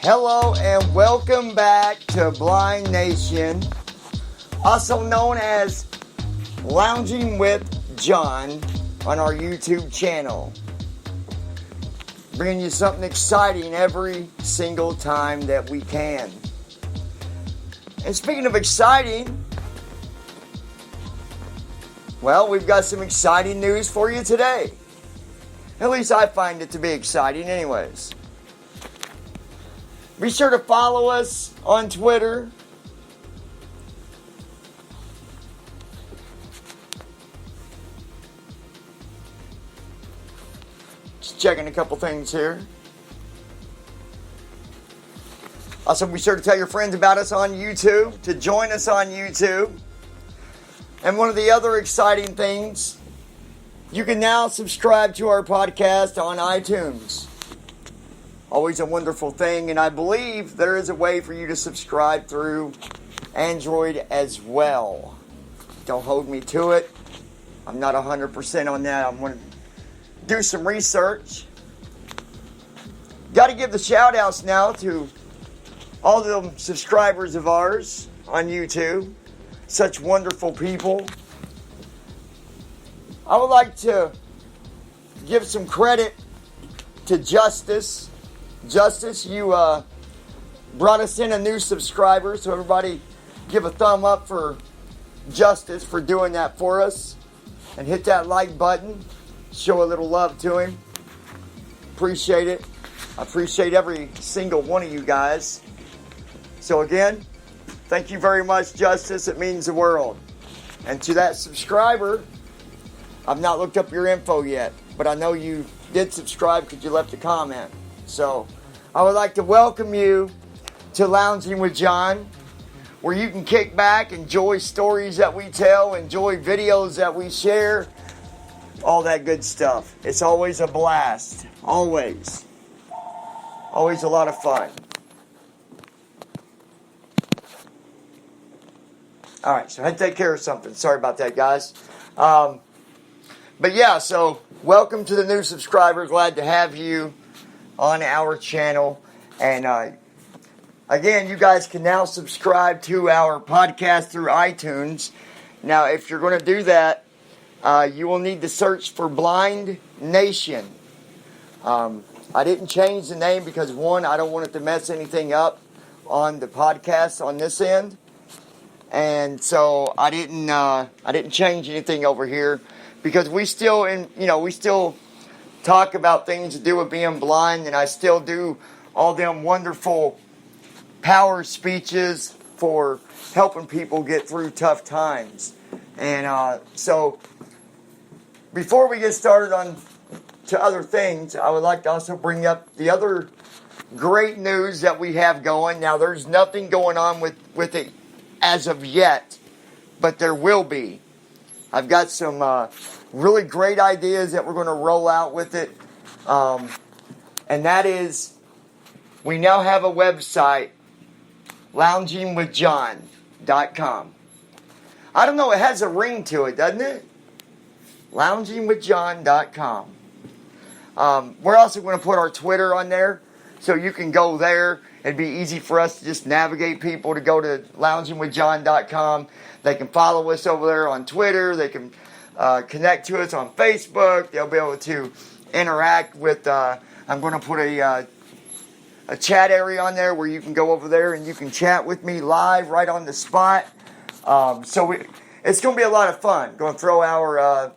Hello and welcome back to Blind Nation, also known as Lounging with John on our YouTube channel. Bringing you something exciting every single time that we can. And speaking of exciting, well, we've got some exciting news for you today. At least I find it to be exciting anyways. Be sure to follow us on Twitter. Just checking a couple things here. Also, be sure to tell your friends about us on YouTube, to join us on YouTube. And one of the other exciting things, you can now subscribe to our podcast on iTunes. Always a wonderful thing, and I believe there is a way for you to subscribe through Android as well. Don't hold me to it. I'm not 100% on that. I'm going to do some research. Got to give the shout outs now to all the subscribers of ours on YouTube. Such wonderful people. I would like to give some credit to Justice. Justice, you brought us in a new subscriber, so everybody give a thumb up for Justice for doing that for us. And hit that like button. Show a little love to him. Appreciate it. I appreciate every single one of you guys. So again, thank you very much, Justice. It means the world. And to that subscriber, I've not looked up your info yet, but I know you did subscribe because you left a comment. So I would like to welcome you to Lounging with John, where you can kick back, enjoy stories that we tell, enjoy videos that we share, all that good stuff. It's always a blast. Always. Always a lot of fun. Alright, so I had to take care of something. Sorry about that, guys. But yeah, so welcome to the new subscriber. Glad to have you on our channel. And again, you guys can now subscribe to our podcast through iTunes. Now, if you're going to do that, you will need to search for Blind Nation. I didn't change the name because, one, I don't want it to mess anything up on the podcast on this end. And so I didn't change anything over here because we still talk about things to do with being blind, and I still do all them wonderful power speeches for helping people get through tough times. And so before we get started on to other things, I would like to also bring up the other great news that we have going. Now, there's nothing going on with it as of yet, but there will be. I've got some really great ideas that we're going to roll out with it. And that is, we now have a website, loungingwithjohn.com. I don't know, it has a ring to it, doesn't it? loungingwithjohn.com. We're also going to put our Twitter on there, so you can go there. It'd be easy for us to just navigate people to go to loungingwithjohn.com. They can follow us over there on Twitter. They can connect to us on Facebook. They'll be able to interact with, I'm going to put a chat area on there where you can go over there and you can chat with me live right on the spot. It's going to be a lot of fun. Going to throw our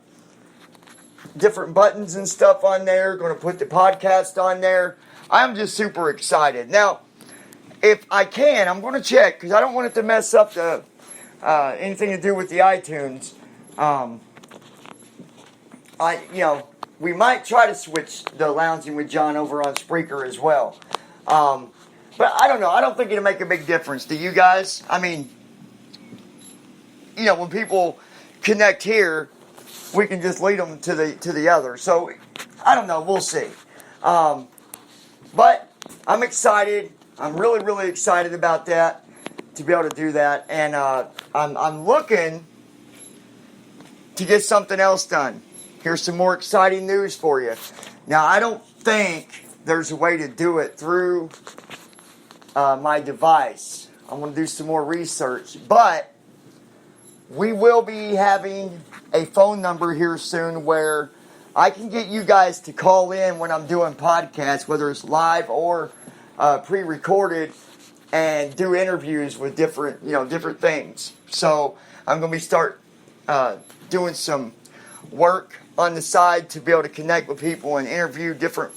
different buttons and stuff on there. Going to put the podcast on there. I'm just super excited. Now, if I can, I'm going to check because I don't want it to mess up the anything to do with the iTunes. We might try to switch the Lounging with John over on Spreaker as well. But I don't know. I don't think it'll make a big difference. Do you guys? I mean, when people connect here, we can just lead them to the other. So, I don't know. We'll see. But I'm excited. I'm really, really excited about that, to be able to do that. And I'm looking to get something else done. Here's some more exciting news for you. Now, I don't think there's a way to do it through my device. I'm going to do some more research. But we will be having a phone number here soon where I can get you guys to call in when I'm doing podcasts, whether it's live or pre-recorded, and do interviews with different things. So I'm going to start doing some work on the side to be able to connect with people and interview different,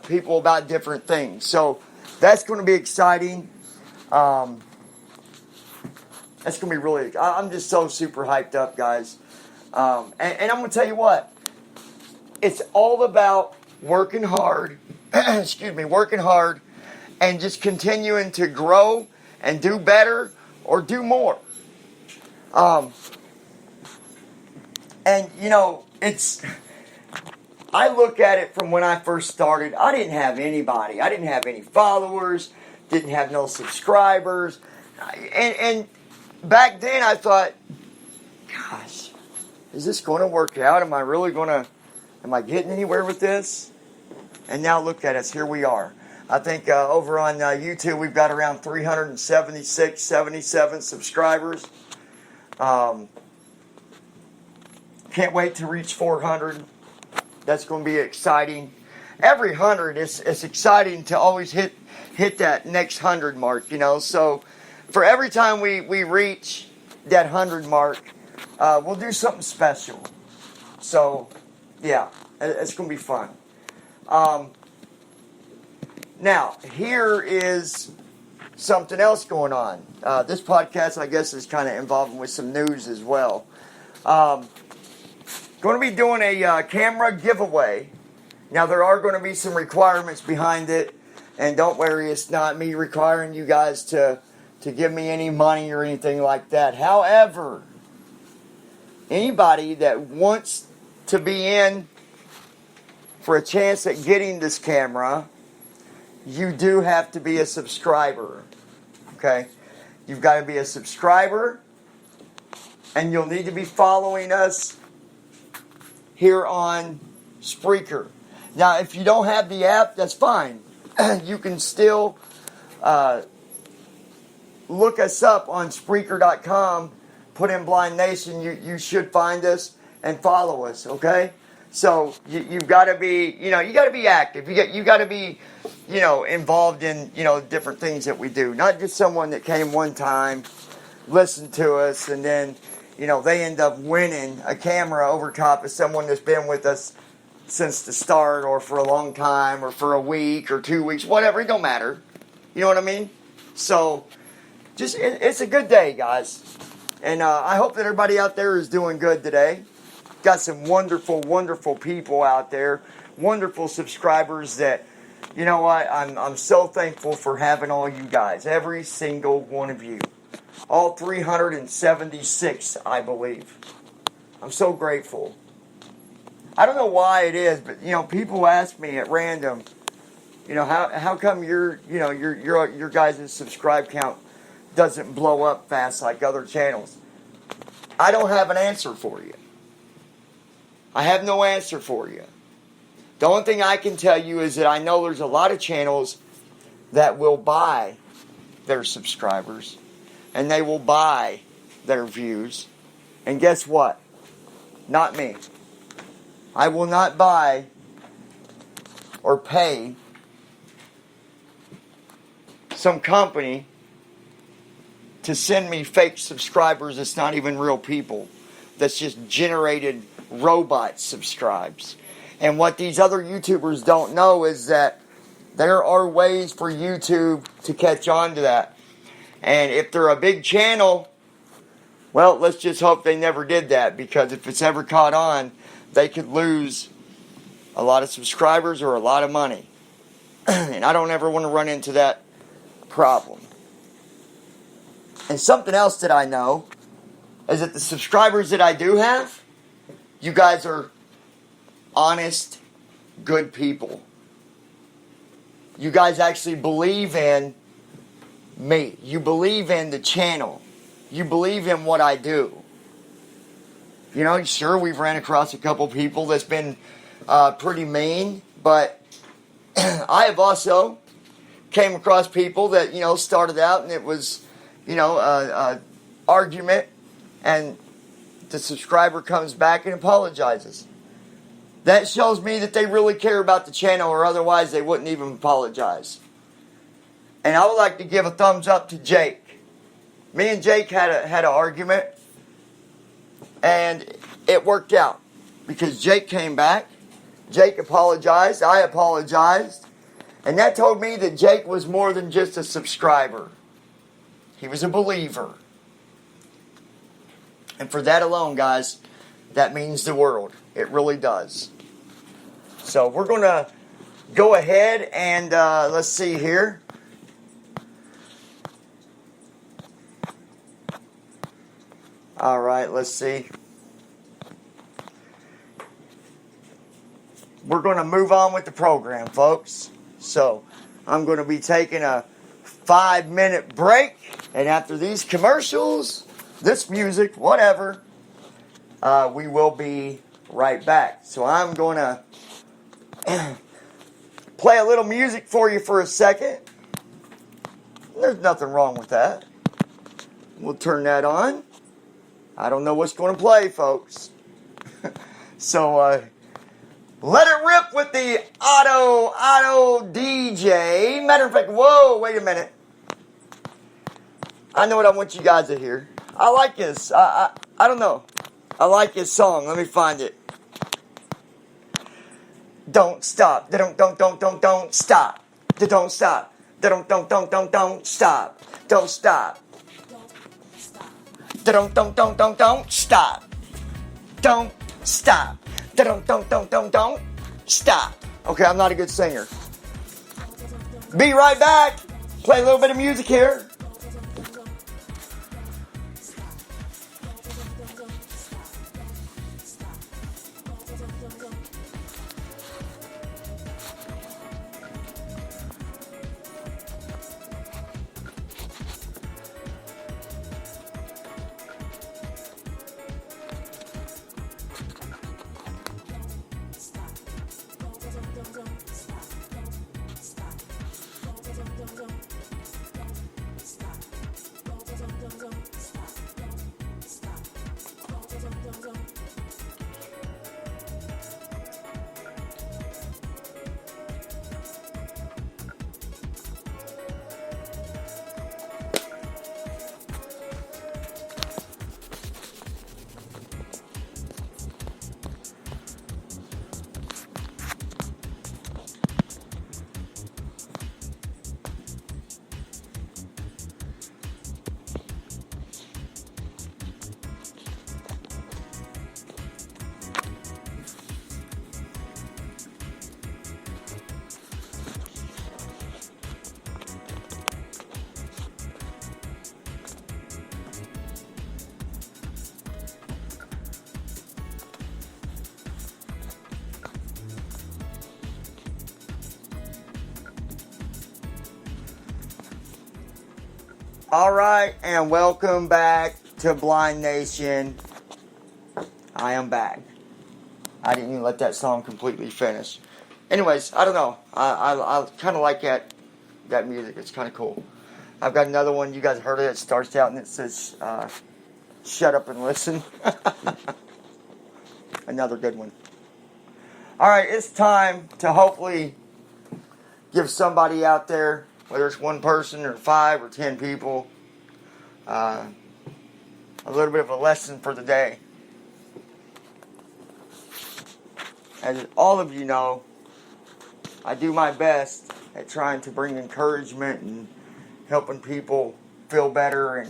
people about different things. So that's going to be exciting. That's going to be really, I'm just so super hyped up, guys. And I'm going to tell you what, it's all about working hard, working hard, and just continuing to grow and do better or do more. I look at it from when I first started. I didn't have anybody. I didn't have any followers, didn't have no subscribers. And back then I thought, gosh, is this going to work out? Am I getting anywhere with this? And now look at us, here we are. I think over on YouTube we've got around 376, 77 subscribers. Can't wait to reach 400. That's going to be exciting. Every 100, it's exciting to always hit that next 100 mark, So for every time we reach that 100 mark, we'll do something special. So, yeah, it's going to be fun. Now, here is something else going on. This podcast, I guess, is kind of involved with some news as well. Going to be doing a camera giveaway. Now, there are going to be some requirements behind it. And don't worry, it's not me requiring you guys to give me any money or anything like that. However, anybody that wants to be in for a chance at getting this camera, you do have to be a subscriber. Okay? You've got to be a subscriber, and you'll need to be following us here on Spreaker. Now, if you don't have the app, that's fine. You can still look us up on Spreaker.com, put in Blind Nation. You should find us and follow us, okay? So you've got to be, you got to be active. You got to be, involved in, different things that we do. Not just someone that came one time, listened to us, and then, they end up winning a camera over top of someone that's been with us since the start, or for a long time, or for a week or 2 weeks, whatever. It don't matter. You know what I mean? So, it's a good day, guys. And I hope that everybody out there is doing good today. Got some wonderful, wonderful people out there. Wonderful subscribers that, you know what, I'm so thankful for having all you guys. Every single one of you. All 376, I believe. I'm so grateful. I don't know why it is, but, people ask me at random, how come your guys' subscribe count doesn't blow up fast like other channels? I don't have an answer for you. I have no answer for you. The only thing I can tell you is that I know there's a lot of channels that will buy their subscribers, and they will buy their views. And guess what? Not me. I will not buy or pay some company to send me fake subscribers that's not even real people. That's just generated robot subscribes. And what these other YouTubers don't know is that there are ways for YouTube to catch on to that. And if they're a big channel, well, let's just hope they never did that, because if it's ever caught on, they could lose a lot of subscribers or a lot of money. And I don't ever want to run into that problem. And something else that I know is that the subscribers that I do have, you guys are honest, good people. You guys actually believe in me. You believe in the channel. You believe in what I do. Sure, we've ran across a couple people that's been pretty mean, but I have also came across people that, started out and it was, a argument, and the subscriber comes back and apologizes. That shows me that they really care about the channel, or otherwise they wouldn't even apologize. And I would like to give a thumbs up to Jake. Me and Jake had an argument, and it worked out because Jake came back. Jake apologized. I apologized. And that told me that Jake was more than just a subscriber. He was a believer. And for that alone, guys, that means the world. It really does. So we're going to go ahead and let's see here. All right, let's see. We're going to move on with the program, folks. So I'm going to be taking a 5-minute break. And after these commercials, this music, whatever, we will be right back. So I'm going to play a little music for you for a second. There's nothing wrong with that. We'll turn that on. I don't know what's going to play, folks. So, let it rip with the Auto DJ. Matter of fact, whoa, wait a minute. I know what I want you guys to hear. I like this. I don't know. I like his song. Let me find it. Don't stop. Don't stop. Don't stop. Don't stop. Don't stop. Don't stop. Don't stop. Don't stop. Don't stop. Okay, I'm not a good singer. Be right back. Play a little bit of music here. All right, and welcome back to Blind Nation. I am back. I didn't even let that song completely finish. Anyways, I don't know. I kind of like that music. It's kind of cool. I've got another one. You guys heard it. It starts out and it says, "Shut up and listen." Another good one. All right, it's time to hopefully give somebody out there, whether it's one person or 5 or 10 people, a little bit of a lesson for the day. As all of you know, I do my best at trying to bring encouragement and helping people feel better and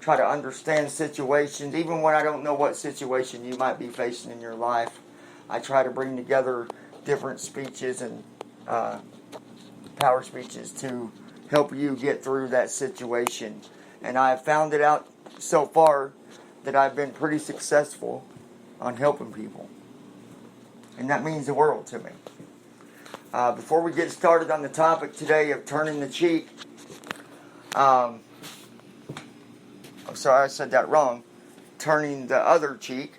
try to understand situations. Even when I don't know what situation you might be facing in your life, I try to bring together different speeches and power speeches to help you get through that situation. And I have found it out so far that I've been pretty successful on helping people. And that means the world to me. Before we get started on the topic today of turning the cheek, I'm sorry I said that wrong, turning the other cheek,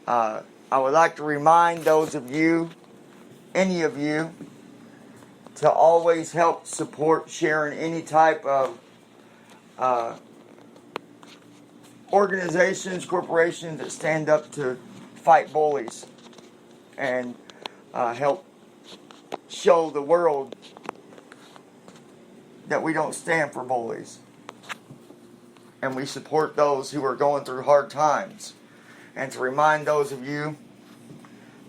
I would like to remind those of you, any of you, to always help support sharing any type of organizations, corporations that stand up to fight bullies and help show the world that we don't stand for bullies. And we support those who are going through hard times. And to remind those of you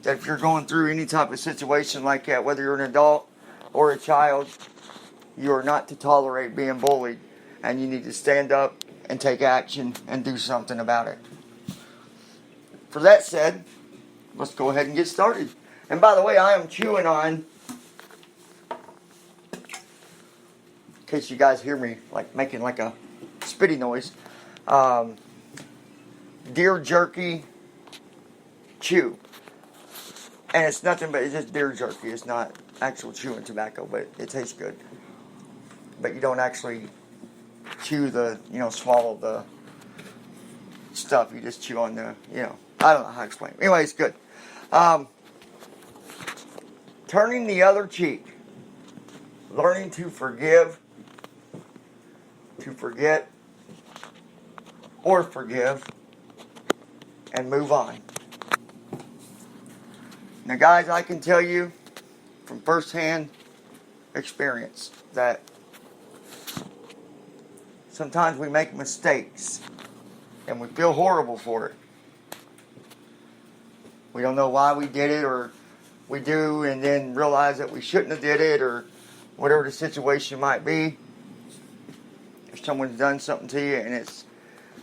that if you're going through any type of situation like that, whether you're an adult or a child, you are not to tolerate being bullied. And you need to stand up and take action and do something about it. For that said, let's go ahead and get started. And by the way, I am chewing on, in case you guys hear me like making like a spitty noise, deer jerky chew. And it's nothing but, it's just deer jerky. It's not actual chewing tobacco, but it tastes good. But you don't actually chew the, swallow the stuff. You just chew on the, I don't know how to explain it. Anyway, it's good. Turning the other cheek. Learning to forgive, to forget, or forgive, and move on. Now, guys, I can tell you from firsthand experience that sometimes we make mistakes and we feel horrible for it. We don't know why we did it, or we do and then realize that we shouldn't have did it, or whatever the situation might be. If someone's done something to you and it's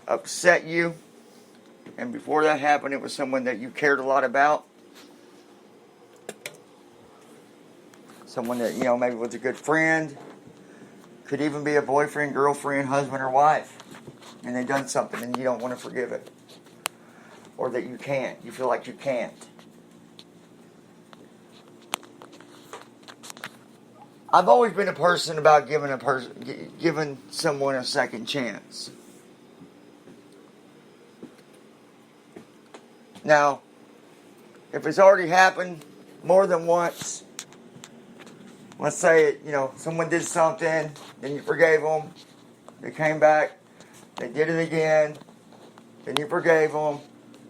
upset you, and before that happened it was someone that you cared a lot about, someone that, maybe was a good friend, could even be a boyfriend, girlfriend, husband, or wife, and they've done something and you don't want to forgive it, or that you can't, you feel like you can't. I've always been a person about giving someone a second chance. Now, if it's already happened more than once, let's say, someone did something, then you forgave them, they came back, they did it again, then you forgave them,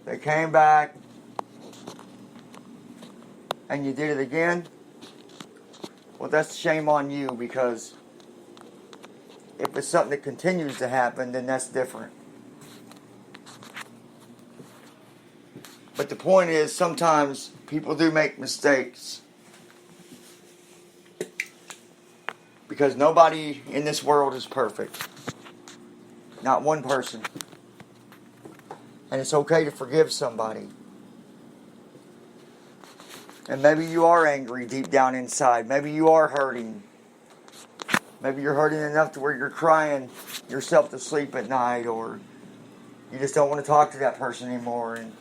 they came back, and you did it again. Well, that's shame on you, because if it's something that continues to happen, then that's different. But the point is, sometimes people do make mistakes, because nobody in this world is perfect. Not one person. And it's okay to forgive somebody. And maybe you are angry deep down inside. Maybe you are hurting. Maybe you're hurting enough to where you're crying yourself to sleep at night, or you just don't want to talk to that person anymore. And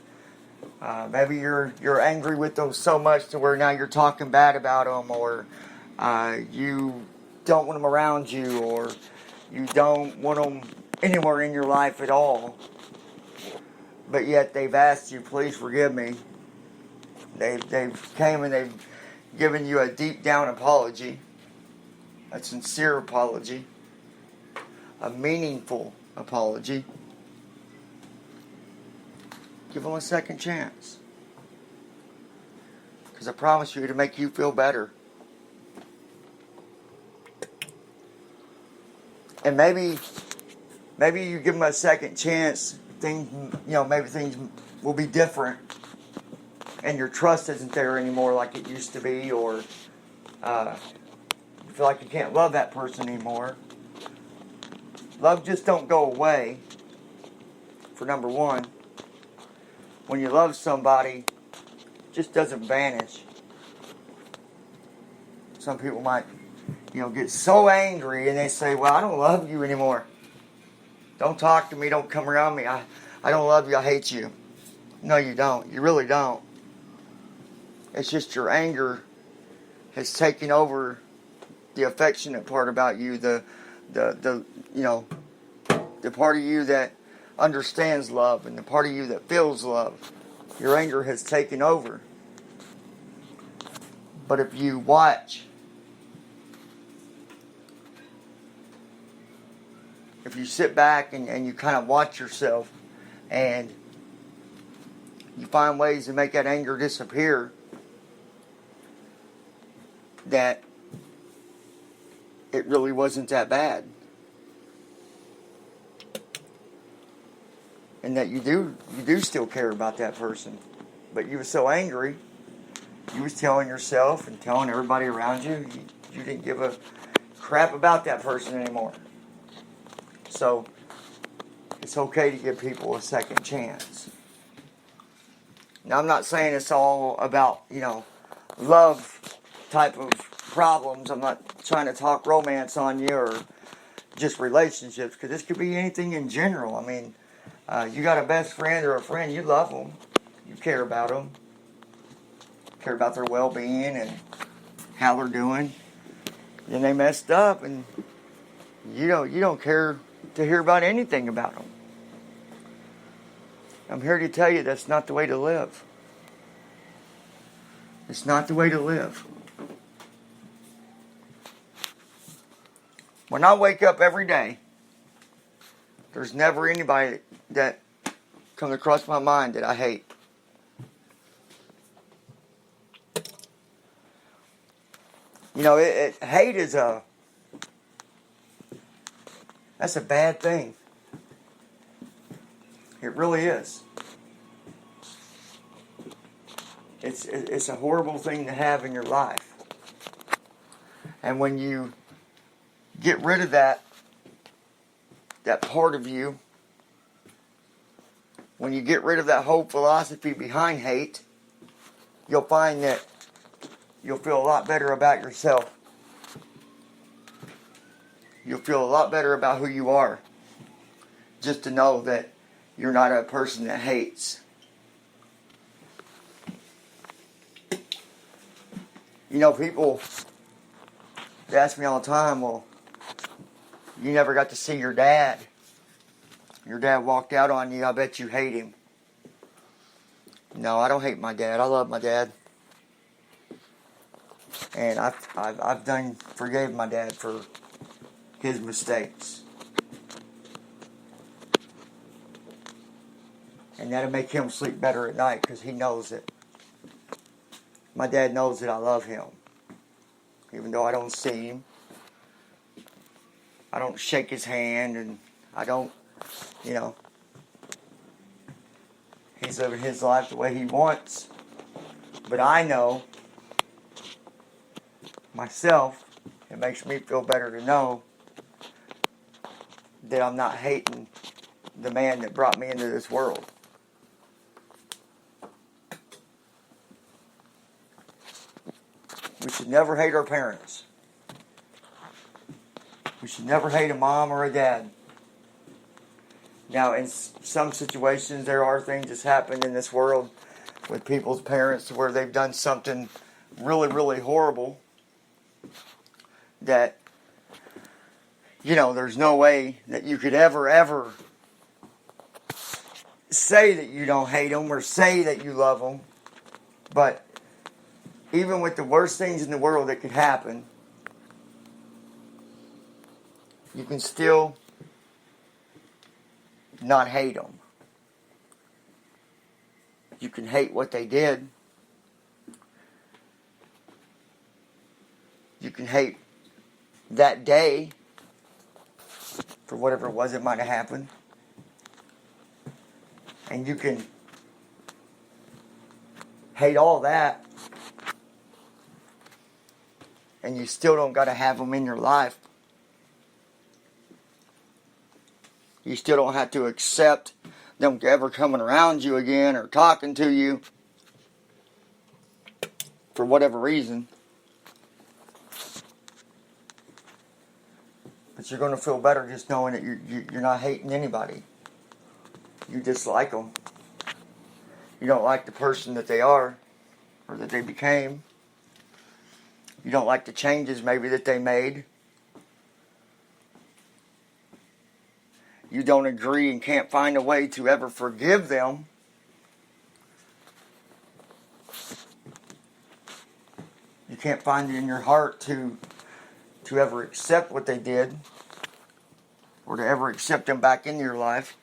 maybe you're angry with them so much to where now you're talking bad about them, or you don't want them around you, or you don't want them anywhere in your life at all. But yet they've asked you, please forgive me. They've came and they've given you a deep down apology, a sincere apology, a meaningful apology. Give them a second chance, because I promise you it'll make you feel better. And maybe you give them a second chance, maybe things will be different. And your trust isn't there anymore like it used to be, or you feel like you can't love that person anymore. Love just don't go away, for number one. When you love somebody, it just doesn't vanish. Some people might, get so angry and they say, well, I don't love you anymore. Don't talk to me, don't come around me. I don't love you, I hate you. No, you don't. You really don't. It's just your anger has taken over the affectionate part about you, the part of you that understands love, and the part of you that feels love. Your anger has taken over. But if you watch if you sit back and you kind of watch yourself and you find ways to make that anger disappear, that it really wasn't that bad. And that you do still care about that person. But you were so angry, you was telling yourself and telling everybody around you, you didn't give a crap about that person anymore. So, it's okay to give people a second chance. Now, I'm not saying it's all about, love type of problems. I'm not trying to talk romance on you or just relationships, because this could be anything in general. I mean, you got a best friend or a friend, you love them. You care about them. Care about their well-being and how they're doing. Then they messed up and you don't care to hear about anything about them. I'm here to tell you that's not the way to live. It's not the way to live. When I wake up every day, there's never anybody that comes across my mind that I hate. Hate is that's a bad thing. It really is. It's a horrible thing to have in your life. And when you get rid of that part of you, when you get rid of that whole philosophy behind hate, you'll find that you'll feel a lot better about yourself. You'll feel a lot better about who you are. Just to know that you're not a person that hates. People they ask me all the time, well, you never got to see your dad. Your dad walked out on you, I bet you hate him. No, I don't hate my dad. I love my dad. And I've forgave my dad for his mistakes. And that'll make him sleep better at night because he knows it. My dad knows that I love him. Even though I don't see him. I don't shake his hand and I don't, he's living his life the way he wants. But I know myself, it makes me feel better to know that I'm not hating the man that brought me into this world. We should never hate our parents. We should never hate a mom or a dad. Now, in some situations, there are things that's happened in this world with people's parents where they've done something really, really horrible that, there's no way that you could ever say that you don't hate them or say that you love them. But even with the worst things in the world that could happen, you can still not hate them. You can hate what they did. You can hate that day for whatever it was that might have happened. And you can hate all that. And you still don't got to have them in your life. You still don't have to accept them ever coming around you again or talking to you for whatever reason. But you're going to feel better just knowing that you're not hating anybody. You dislike them. You don't like the person that they are or that they became. You don't like the changes maybe that they made. You don't agree and can't find a way to ever forgive them. You can't find it in your heart to ever accept what they did. or to ever accept them back into your life.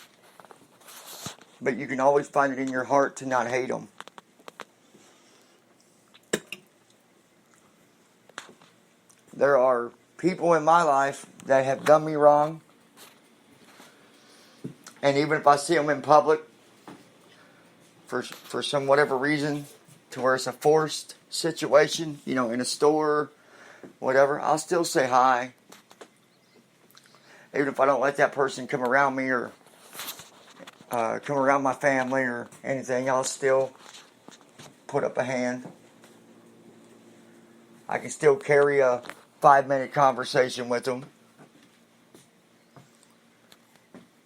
But you can always find it in your heart to not hate them. There are people in my life that have done me wrong. And even if I see them in public, for some whatever reason, to where it's a forced situation, in a store, whatever, I'll still say hi. Even if I don't let that person come around me or come around my family or anything, I'll still put up a hand. I can still carry a 5-minute conversation with them.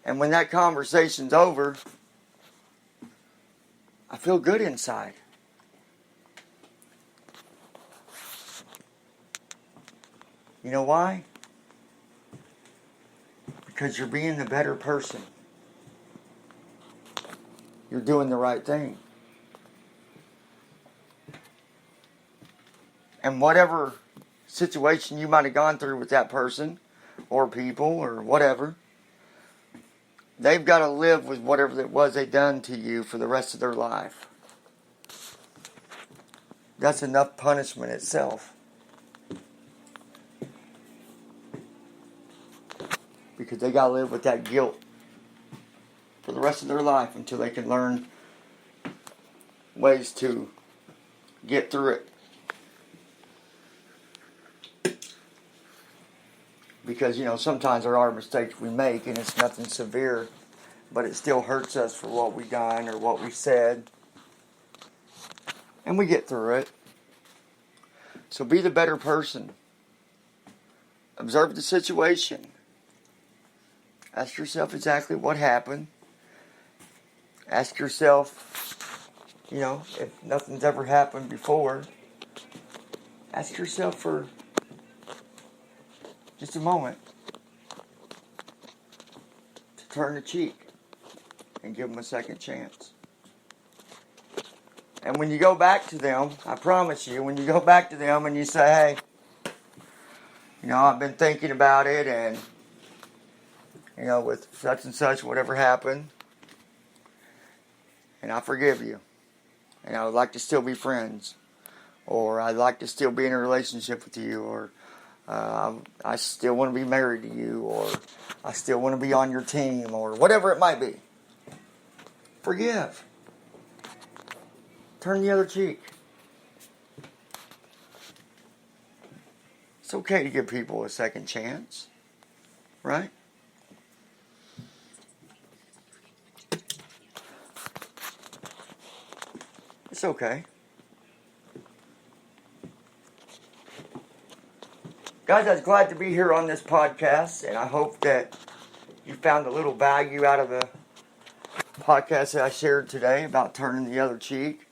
And when that conversation's over, I feel good inside. You know why? Because you're being the better person. You're doing the right thing. And whatever situation you might have gone through with that person or people or whatever, they've got to live with whatever it was they done to you for the rest of their life. That's enough punishment itself. Because they got to live with that guilt for the rest of their life until they can learn ways to get through it. Because, sometimes there are mistakes we make and it's nothing severe, but it still hurts us for what we done or what we said. And we get through it. So be the better person. Observe the situation. Ask yourself exactly what happened. Ask yourself, if nothing's ever happened before, ask yourself for just a moment to turn the cheek and give them a second chance. And when you go back to them, I promise you, when you go back to them and you say, hey, I've been thinking about it and, with such and such, whatever happened, and I forgive you. And I would like to still be friends. Or I'd like to still be in a relationship with you. Or I still want to be married to you. Or I still want to be on your team. Or whatever it might be. Forgive. Turn the other cheek. It's okay to give people a second chance. Right? It's okay. Guys, I was glad to be here on this podcast, and I hope that you found a little value out of the podcast that I shared today about turning the other cheek,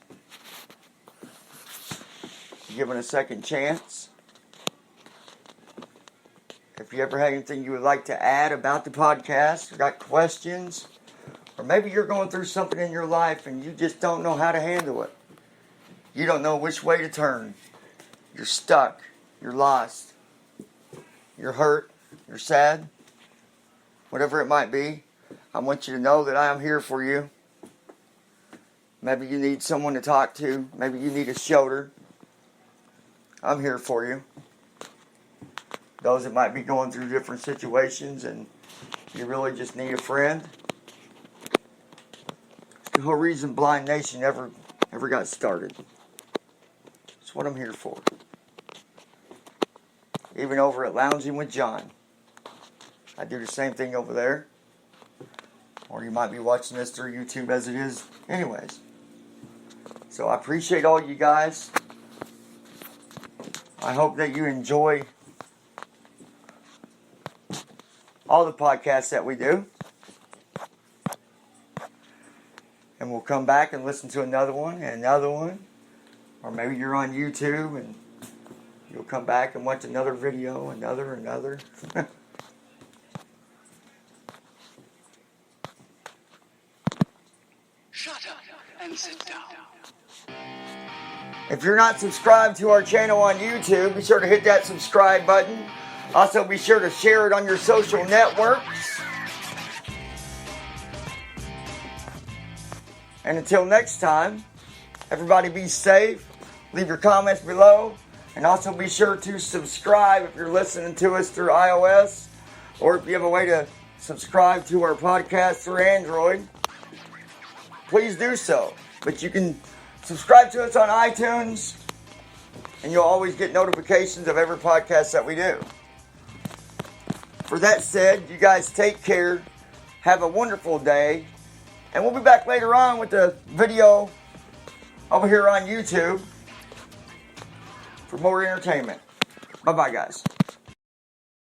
giving a second chance. If you ever have anything you would like to add about the podcast, or got questions, or maybe you're going through something in your life and you just don't know how to handle it. You don't know which way to turn. You're stuck. You're lost. You're hurt. You're sad. Whatever it might be, I want you to know that I am here for you. Maybe you need someone to talk to. Maybe you need a shoulder. I'm here for you. Those that might be going through different situations and you really just need a friend. It's the whole reason Blind Nation ever got started. That's what I'm here for. Even over at Lounging with John. I do the same thing over there. Or you might be watching this through YouTube as it is. Anyways. So I appreciate all you guys. I hope that you enjoy all the podcasts that we do. And we'll come back and listen to another one and another one. Or maybe you're on YouTube and you'll come back and watch another video, another. Shut up and sit down. If you're not subscribed to our channel on YouTube, be sure to hit that subscribe button. Also, be sure to share it on your social networks. And until next time, everybody be safe. Leave your comments below. And also be sure to subscribe if you're listening to us through iOS. Or if you have a way to subscribe to our podcast through Android, please do so. But you can subscribe to us on iTunes, and you'll always get notifications of every podcast that we do. For that said, you guys take care. Have a wonderful day. And we'll be back later on with the video over here on YouTube for more entertainment. Bye-bye, guys.